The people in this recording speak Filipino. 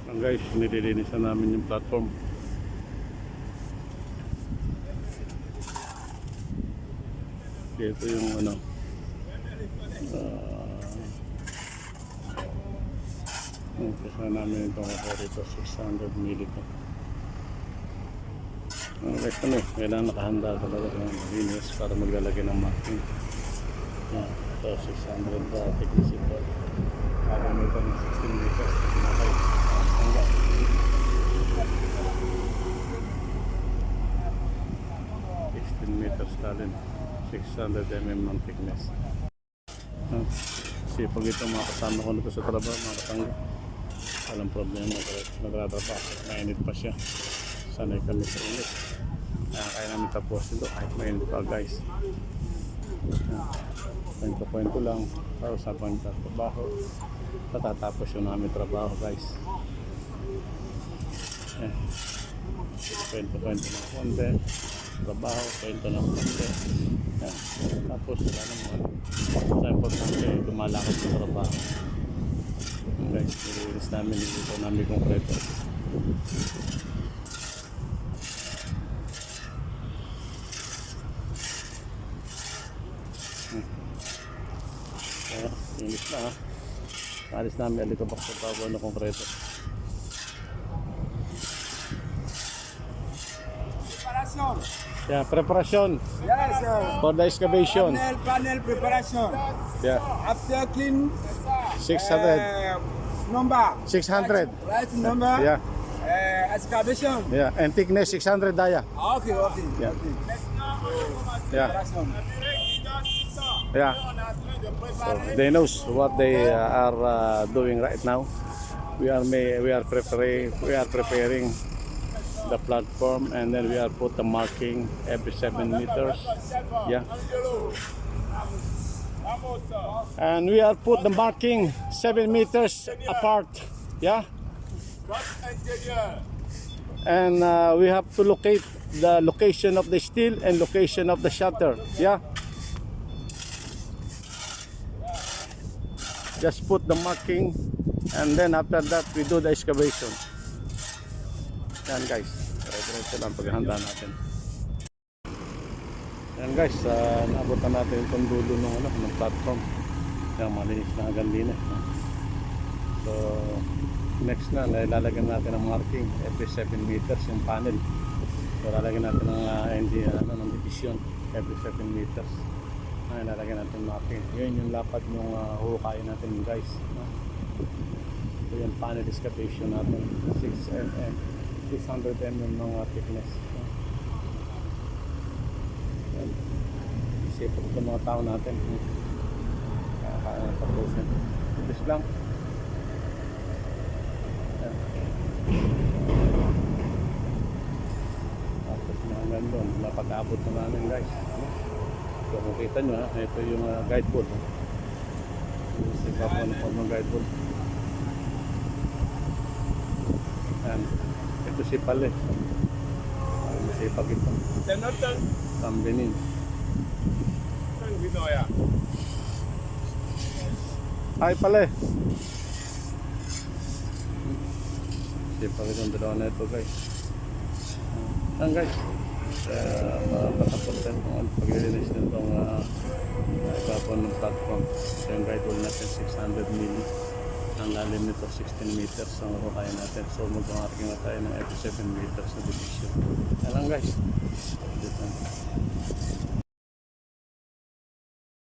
Guys, nililinisan namin yung platform. Dito yung ano, umpisa namin itong rito 600 millito. Guys, ano, kailangan nakahanda talaga ng linis para maglalagay ng marking. Yan, ito 600 thickness ito. Para nito ng 16 meters. Okay. 16 meters talent, 600 mm ng thickness. Kasi pag ito mga kasama ko nito sa trabaho, mga kasangga, walang problema, nagtatrabaho, mainit pa siya, sanay kami sa init, kaya namin tapos ito kahit mainit pa guys. Kwento lang para sa pagtatrabaho, tatatapos yung namin trabaho guys. Kwento ng konti, trabaho, kwento ng konti. Tapos sa importante, lumalakad sa trabaho. Guys, nililis namin dito namin konkreto. Linis na ha. Alis namin alikabak sa trabaho na konkreto. Yeah, preparation. Yes, sir. For the excavation. Panel preparation. Yeah. After clean, 600. number. 600. Right number. Yeah. Excavation. Yeah. And thickness 600 dia. Okay. Yeah. Okay. Yeah. Preparation. Yeah. So they knows what they are doing right now. We are preparing the platform, and then we are put the marking every 7 meters. Yeah. And we are put the marking 7 meters apart. Yeah. And we have to locate the location of the steel and location of the shutter. Yeah. Just put the marking, and then after that we do the excavation. Yan guys, diretso lang paghahanda natin. Yan guys, naabot na natin itong dulo ng platform. Yan, malinis na hanggang linis. So next na, lalagyan natin ng marking every 7 meters yung panel. So lalagyan natin ng division every 7 meters. Lalagyan natin marking. Yun yung lapad yung hukayin natin guys. So yung panel excavation natin 600 mm ng thickness. Isipot ito mga tao natin. Kaya tapusin. Ibis lang. Tapos na hanggang doon. Napag-abot na namin guys. So kung kita nyo, ito yung guide board. Sigap mo na po ng guide board. Yan. Ito si Pale. Masipag ito. Tambinin. Hi Pale. Masipag itong dalawa na ito guys. Yan guys. Patapos tayo kung pag-release nitong ipapon ng platform. So yung guide wall natin 600 mm. Ang lalim nito 16 meters ang kaya natin. So mag-marking na tayo ng every 7 meters na division. Yan lang guys.